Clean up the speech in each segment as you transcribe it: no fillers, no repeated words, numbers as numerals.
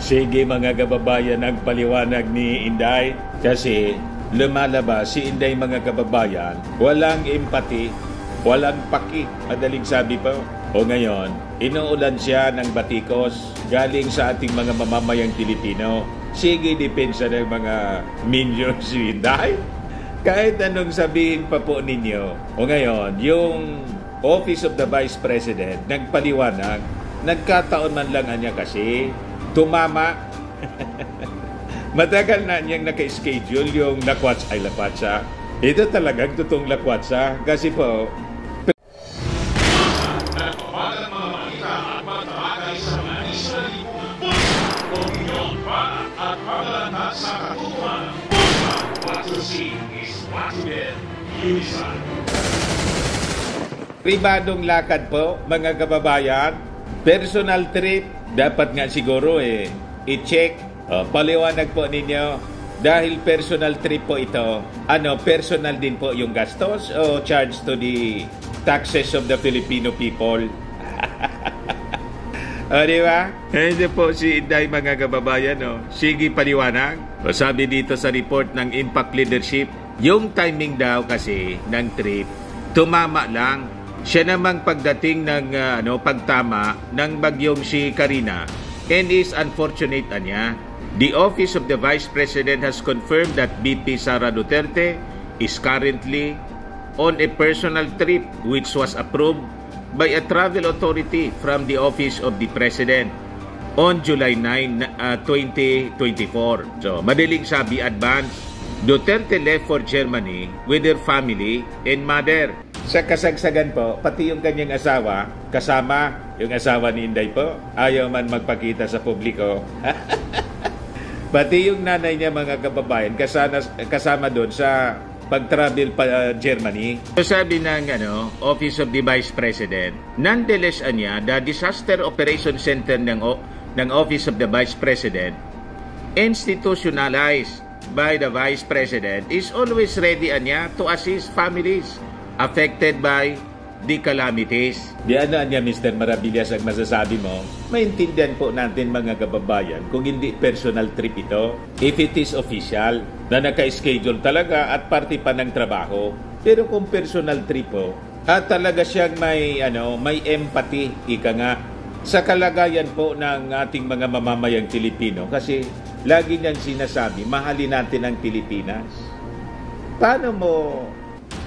Sige mga kababayan ang paliwanag ni Inday kasi lumalabas si Inday mga kababayan, walang empathy, walang paki, madaling sabi po. O ngayon, inuulan siya ng batikos galing sa ating mga mamamayang Pilipino. Sige, depensa ng mga minions si Inday. Kahit anong sabihin pa po ninyo. O ngayon, yung Office of the Vice President nagpaliwanag, nagkataon man lang niya kasi tumama. Matagal na niyang naka-schedule yung lakwatsa. Ito talagang totoong lakwatsa kasi po pribadong lakad po mga kababayan, personal trip dapat nga siguro i-check. Paliwanag po ninyo dahil personal trip po ito, personal din po yung gastos o charge to the taxes of the Filipino people. Di ba? Hindi po si Inday mga kababayan, sige paliwanag. Sabi dito sa report ng Impact Leadership, yung timing daw kasi ng trip, tumama lang. Siya namang pagdating ng pagtama ng bagyong si Karina and is unfortunate niya. The Office of the Vice President has confirmed that VP Sara Duterte is currently on a personal trip which was approved by a travel authority from the Office of the President on July 9, 2024. So, madaling sabi, advance, Duterte left for Germany with her family and mother. Sa kasagsagan po, pati yung kanyang asawa, kasama yung asawa ni Inday po, ayaw man magpakita sa publiko. Pati yung nanay niya mga kababayan, kasama doon sa pag-travel pa Germany. So sabi ng Office of the Vice President, nonetheless the Disaster Operation Center ng Office of the Vice President, institutionalized by the Vice President, is always ready to assist families affected by the calamities. Di Mr. Maravillas ang masasabi mo, maintindihan po natin mga kababayan kung hindi personal trip ito, if it is official, na naka-schedule talaga at parte pa ng trabaho. Pero kung personal trip po, at talaga siyang may empathy, ika nga, sa kalagayan po ng ating mga mamamayang Pilipino. Kasi lagi niyang sinasabi, mahalin natin ang Pilipinas. Paano mo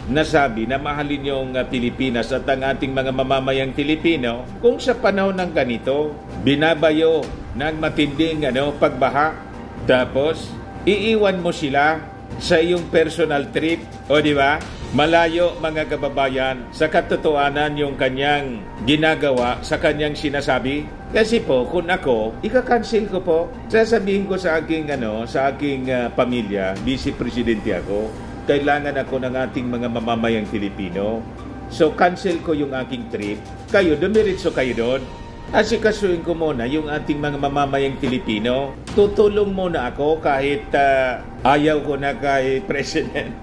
nasabi na mahalin yung Pilipinas at ang ating mga mamamayang Pilipino kung sa panahon ng ganito, binabayo ng matinding pagbaha, tapos iiwan mo sila sa iyong personal trip, o di ba? Malayo mga kababayan sa katotohanan yung kanyang ginagawa sa kanyang sinasabi. Kasi po, kung ako, ika-cancel ko po. Sasabihin ko sa aking pamilya, vice presidente ako, kailangan ako ng ating mga mamamayang Pilipino. So, cancel ko yung aking trip. Kayo, dumiritso kayo doon. Asikasuhin ko muna yung ating mga mamamayang Pilipino. Tutulong muna ako kahit ayaw ko na kay President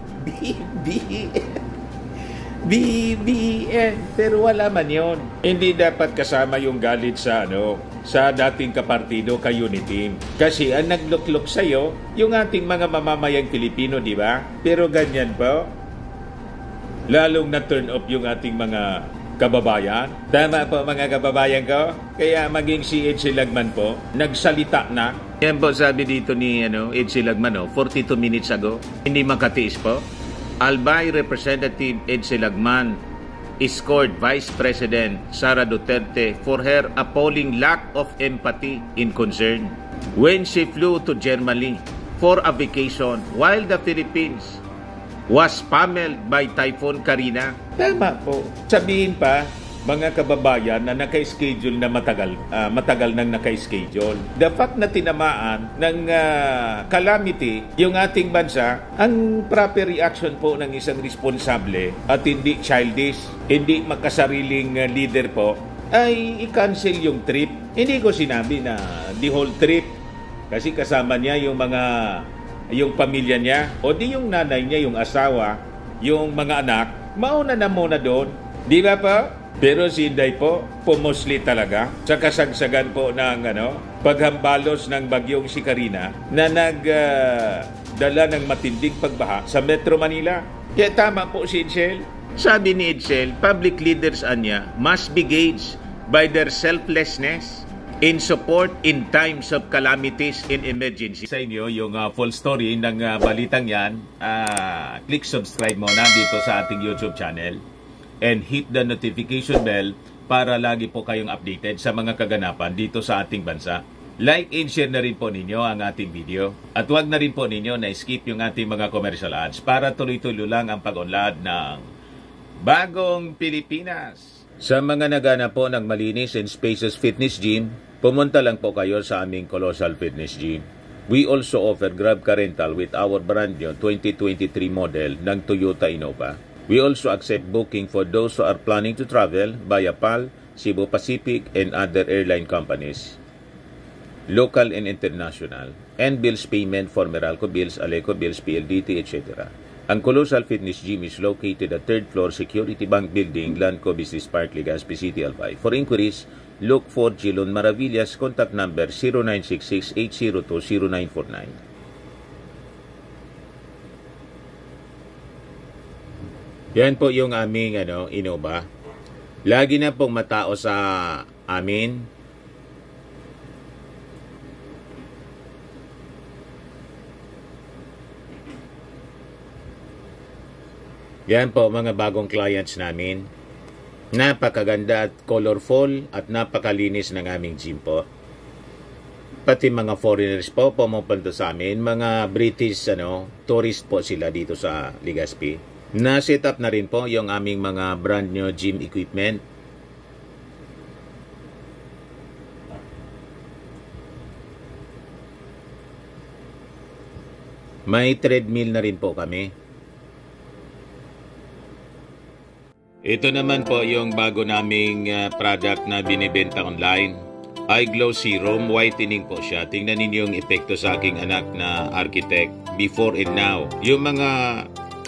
BBM. Pero wala man yun. Hindi dapat kasama yung galit sa dating kapartido kay Unity. Kasi ang nagluklok sa'yo, yung ating mga mamamayang Pilipino, di ba? Pero ganyan po, lalong na-turn off yung ating mga kababayan. Tama po mga kababayan ko. Kaya maging si Ed Silagman po, nagsalita na. Yan po sabi dito ni Ed Silagman, 42 minutes ago. Hindi makatiis po. Albay Representative Ed Silagman scored Vice President Sara Duterte for her appalling lack of empathy and concern when she flew to Germany for a vacation while the Philippines was pummeled by Typhoon Karina. Tama po. Sabihin pa, mga kababayan na naka-schedule na matagal nang naka-schedule. The fact na tinamaan ng calamity yung ating bansa, ang proper reaction po ng isang responsable at hindi childish, hindi makasariling leader po, ay i-cancel yung trip. Hindi ko sinabi na the whole trip kasi kasama niya yung pamilya niya o di yung nanay niya, yung asawa, yung mga anak, mauna na muna doon. Di ba po? Pero si Inday po, pumusli talaga sa kasagsagan po ng paghambalos ng bagyong si Karina na nagdala ng matinding pagbaha sa Metro Manila. Kaya tama po si Edsel. Sabi ni Edsel, public leaders anya must be gauged by their selflessness in support in times of calamities in emergency. Sa inyo yung full story ng balitang yan, click subscribe muna dito sa ating YouTube channel and hit the notification bell para lagi po kayong updated sa mga kaganapan dito sa ating bansa. Like and share na rin po ninyo ang ating video at huwag na rin po ninyo na skip yung ating mga commercial ads para tuloy-tuloy lang ang pag-unlad ng Bagong Pilipinas. Sa mga nagana po ng malinis and spacious fitness gym, pumunta lang po kayo sa aming Colossal Fitness Gym. We also offer Grab Car Rental with our brand new 2023 model ng Toyota Innova. We also accept booking for those who are planning to travel via PAL, Cebu Pacific, and other airline companies, local and international, and bills payment for Meralco Bills, Aleco Bills, PLDT, etc. Ang Colossal Fitness Gym is located at 3rd floor Security Bank Building, Lanco Business Park, Legazpi City, Albay. For inquiries, look for Jilon Maravillas, contact number 0966-802-0949. Yan po yung aming Innova. Lagi na pong matao sa amin. Yan po mga bagong clients namin. Napakaganda at colorful at napakalinis ng aming gym po. Pati mga foreigners po pumupunta sa amin, mga British tourist po sila dito sa Legazpi. Na-set up na rin po yung aming mga brand new gym equipment. May treadmill na rin po kami. Ito naman po yung bago naming product na binibenta online. Eye Glow Serum, whitening po siya. Tingnan ninyo yung epekto sa aking anak na architect before and now. Yung mga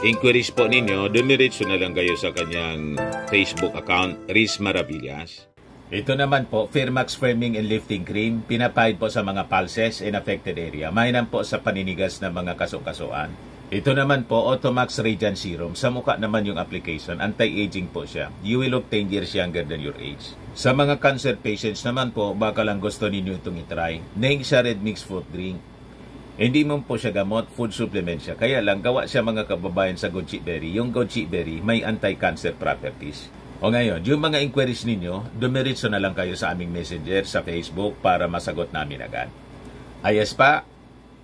inquiries po ninyo, dumiretso na lang kayo sa kanyang Facebook account, Riz Maravillas. Ito naman po, Firmax Firming and Lifting Cream, pinapahid po sa mga pulses in affected area. Mainam po sa paninigas ng mga kaso-kasuan. Ito naman po, Automax Radiant Serum. Sa mukha naman yung application, anti-aging po siya. You will look 10 years younger than your age. Sa mga cancer patients naman po, baka lang gusto ninyo itong itry. Naing siya red mixed fruit drink. Hindi mo po siya gamot, food supplement siya. Kaya lang, gawa siya mga kababayan sa goji berry. Yung goji berry may anti-cancer properties. O ngayon, yung mga inquiries ninyo, dumiretso na lang kayo sa aming messenger sa Facebook para masagot namin agad. Ayos pa?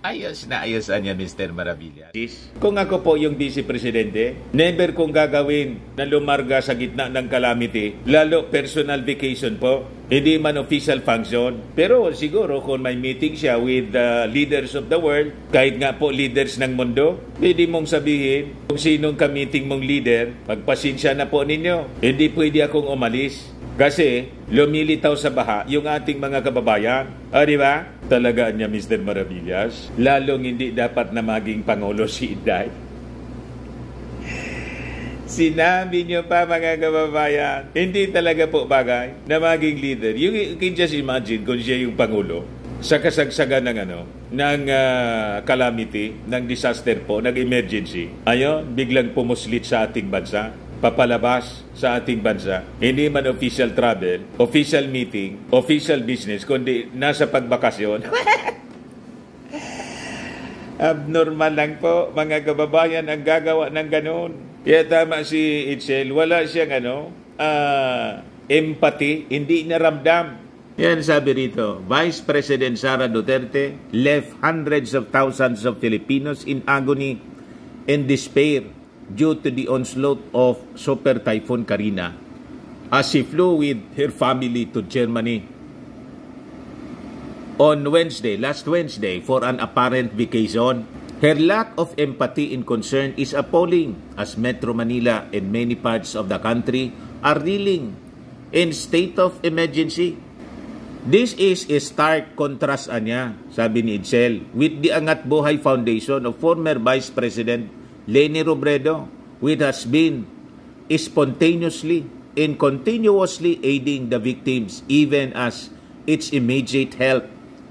Ayos na ayos niya, Mr. Maravillas. Kung ako po yung Vice Presidente, never kong gagawin na lumarga sa gitna ng calamity, lalo personal vacation po, hindi man official function. Pero siguro kung may meeting siya with the leaders of the world, kahit nga po leaders ng mundo, pwede mong sabihin kung sinong ka-meeting mong leader, pagpasensya na po ninyo. Hindi pwede akong umalis. Kasi lumilitaw sa baha yung ating mga kababayan. Di ba? Talaga niya, Mr. Maravillas. Lalong hindi dapat na maging Pangulo si Inday. Sinabi niyo pa mga kababayan, hindi talaga po bagay na maging leader. You can just imagine kung siya yung Pangulo sa kasagsagan ng calamity, ng disaster po, ng emergency. Ayon, biglang pumuslit sa ating bansa. Papalabas sa ating bansa. Hindi man official travel, official meeting, official business, kundi nasa pagbakasyon. Abnormal lang po, mga kababayan, ang gagawa ng ganun. Kaya tama si Edsel, wala siyang empathy, hindi naramdam. Yan sabi rito, Vice President Sara Duterte left hundreds of thousands of Filipinos in agony and despair due to the onslaught of Super Typhoon Karina as she flew with her family to Germany on last Wednesday for an apparent vacation. Her lack of empathy and concern is appalling as Metro Manila and many parts of the country are reeling in state of emergency. This is a stark contrast, sabi ni Edsel, with the Angat Buhay Foundation of former Vice President Leni Robredo, which has been spontaneously and continuously aiding the victims even as its immediate help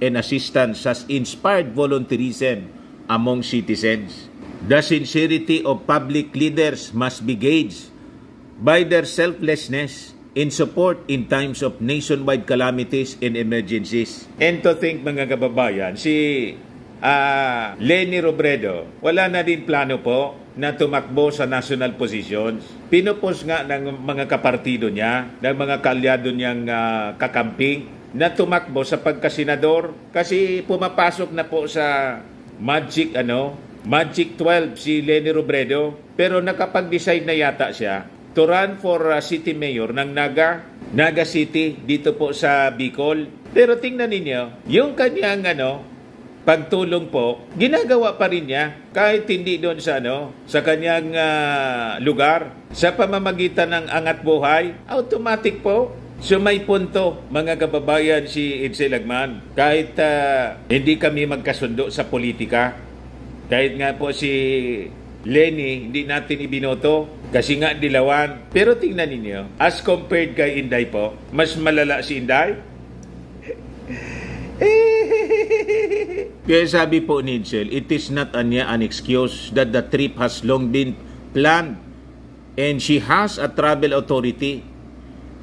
and assistance has inspired volunteerism among citizens. The sincerity of public leaders must be gauged by their selflessness in support in times of nationwide calamities and emergencies. And to think, mga kababayan, si Leni Robredo, wala na din plano po na tumakbo sa national positions. Pinupos nga ng mga kapartido niya, ng mga kalyado niyang kakamping, na tumakbo sa pagkasenador kasi pumapasok na po sa Magic 12 si Leni Robredo, pero nakapag-decide na yata siya to run for city mayor ng Naga City dito po sa Bicol. Pero tingnan ninyo, yung kanyang pagtulong po, ginagawa pa rin niya kahit hindi doon sa kanyang lugar. Sa pamamagitan ng Angat Buhay, automatic po may punto, mga kababayan, si Edsel Lagman. Kahit hindi kami magkasundo sa politika, kahit nga po si Leni, hindi natin ibinoto kasi nga dilawan. Pero tingnan ninyo, as compared kay Inday po, mas malala si Inday. Kaya sabi po ni Edsel, it is not an excuse that the trip has long been planned and she has a travel authority.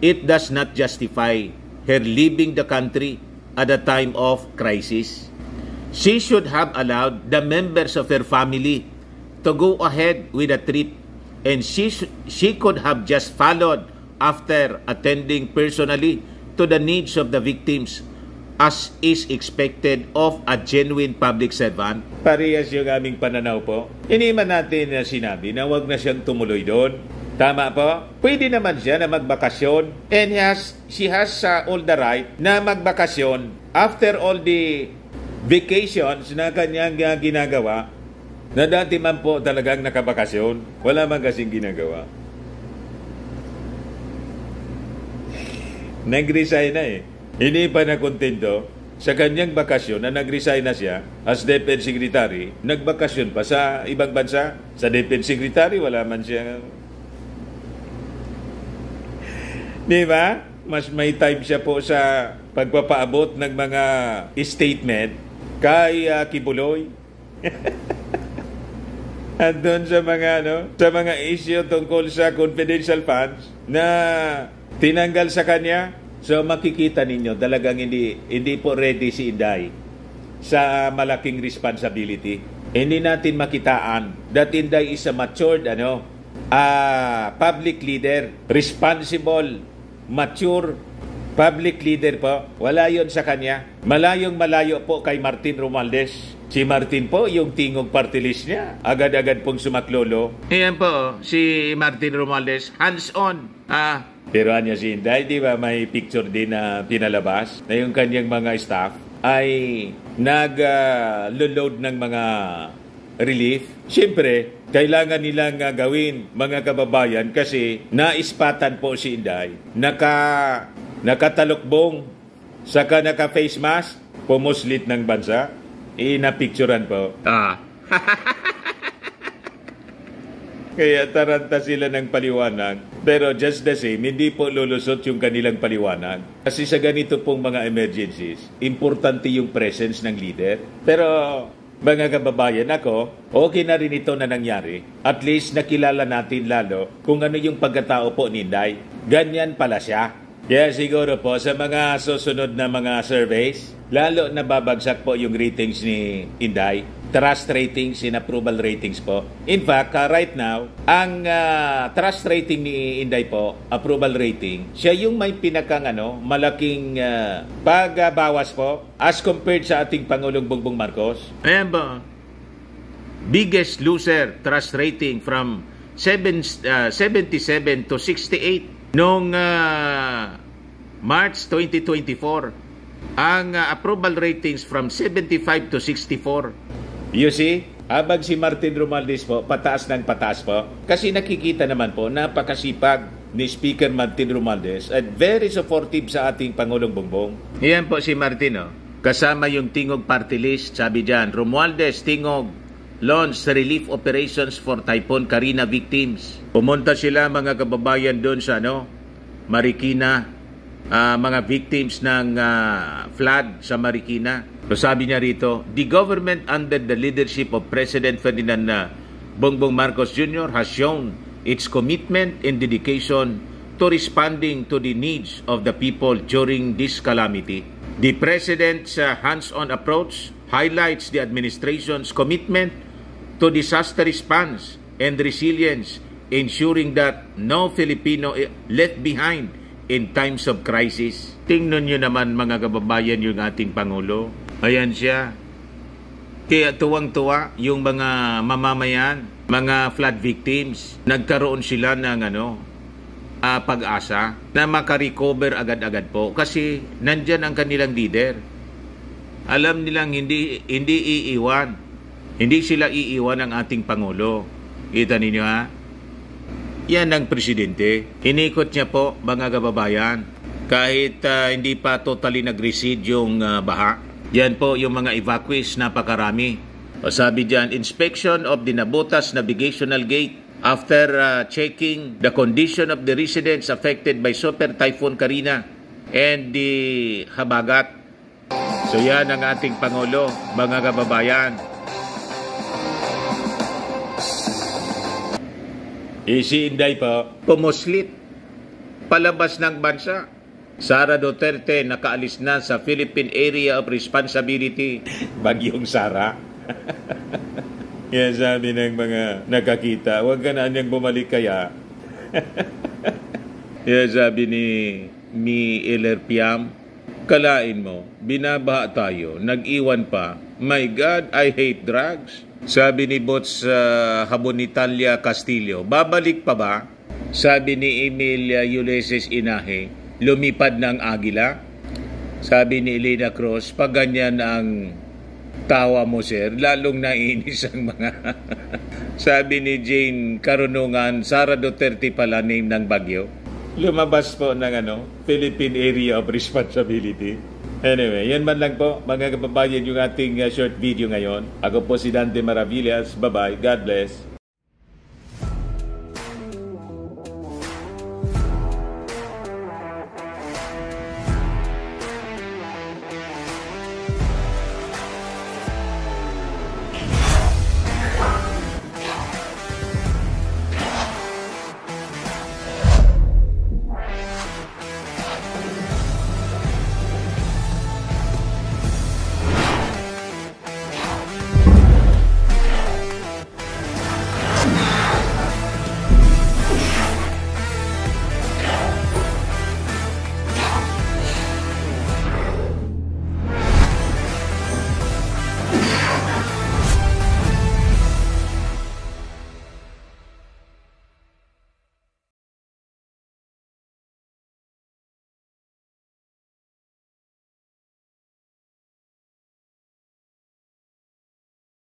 It does not justify her leaving the country at a time of crisis. She should have allowed the members of her family to go ahead with the trip, and she could have just followed after attending personally to the needs of the victims as is expected of a genuine public servant. Parehas yung aming pananaw po. Hindi man natin sinabi na wag na siyang tumuloy doon. Tama po? Pwede naman siya na magbakasyon, and she has all the right na magbakasyon after all the vacations na kanyang ginagawa, na dati man po talagang nakabakasyon. Wala man kasing ginagawa. Nag-resign na Hindi pa nakontento sa kanyang bakasyon na nag-resign na siya as Defense Secretary. Nagbakasyon pa sa ibang bansa. Sa Defense Secretary, wala man siya. Di ba? Mas may time siya po sa pagpapaabot ng mga statement kay Kibuloy. At doon sa mga issue tungkol sa confidential funds na tinanggal sa kanya. So makikita ninyo talagang hindi po ready si Inday sa malaking responsibility. Hindi natin makitaan that Inday is a matured public leader, responsible, mature public leader po. Wala yon sa kanya. Malayo po kay Martin Romualdez. Si Martin po, yung tingog party list niya, agad-agad pong sumaklolo. Ayan po, si Martin Romualdez, hands-on. Pero anya si Inday, di ba may picture din na pinalabas na yung kanyang mga staff ay nag-load ng mga relief. Siyempre, kailangan nilang gawin, mga kababayan, kasi naispatan po si Inday. Nakatalukbong, saka naka-face mask, pumuslit ng bansa. Napicturan po. Kaya taranta sila ng paliwanag. Pero just the same, hindi po lulusot yung kanilang paliwanag. Kasi sa ganito pong mga emergencies, importante yung presence ng leader. Pero mga kababayan, okay na rin ito na nangyari. At least nakilala natin lalo kung ano yung pagkatao po ni Inday. Ganyan pala siya. Kaya siguro po sa mga susunod na mga surveys, lalo na babagsak po yung ratings ni Inday. Trust ratings and approval ratings po. In fact, right now, ang trust rating ni Inday po, approval rating, siya yung may pinakang malaking pagbawas po as compared sa ating Pangulong Bongbong Marcos. Ayan ba? Biggest loser trust rating from 77 to 68 noong March 2024. Ang approval ratings from 75 to 64. You see, habang si Martin Romualdez po, pataas ng pataas po. Kasi nakikita naman po, napakasipag ni Speaker Martin Romualdez at very supportive sa ating Pangulong Bongbong. Iyan po si Martin, kasama yung Tingog Party List, sabi dyan, Romualdez, Tingog, launch relief operations for Typhoon Karina victims. Pumunta sila mga kababayan doon sa Marikina mga victims ng flood sa Marikina. So sabi niya rito, the government under the leadership of President Ferdinand Bongbong Marcos Jr. has shown its commitment and dedication to responding to the needs of the people during this calamity. The President's hands-on approach highlights the administration's commitment to disaster response and resilience, ensuring that no Filipino left behind in times of crisis. Tingnan nyo naman mga kababayan yung ating Pangulo. Ayan siya. Kaya tuwang-tuwa yung mga mamamayan, mga flood victims. Nagkaroon sila ng pag-asa na makarecover agad-agad po. Kasi nandyan ang kanilang leader. Alam nilang hindi iiwan. Hindi sila iiwan ng ating Pangulo. Kita ninyo ha? Yan ang presidente. Inikot niya po, mga kababayan, kahit hindi pa totally nag-recede yung baha. Yan po yung mga evacuees, napakarami. O sabi dyan, inspection of the Nabotas Navigational Gate after checking the condition of the residents affected by Super Typhoon Karina and the Habagat. So yan ang ating Pangulo, mga kababayan. Si Inday po, pumuslit, palabas ng bansa. Sara Duterte nakaalis na sa Philippine Area of Responsibility. Bagyong Sara. Yan sabi ng mga nakakita, huwag ka na niyang bumalik kaya. Yan sabi ni LRPM, kalain mo, binabaha tayo, nag-iwan pa. My God, I hate drugs. Sabi ni Bots Habonitalia Castillo, babalik pa ba? Sabi ni Emil Ulysses Inahe, lumipad ng agila. Sabi ni Elena Cruz, pag ganyan ang tawa mo sir, lalong naiinis ang mga... Sabi ni Jane Karunungan, Sara Duterte pala name ng bagyo. Lumabas po ng Philippine Area of Responsibility. Anyway, yan man lang po mga kababayan yung ating short video ngayon. Ako po si Dante Maravillas. Bye-bye. God bless.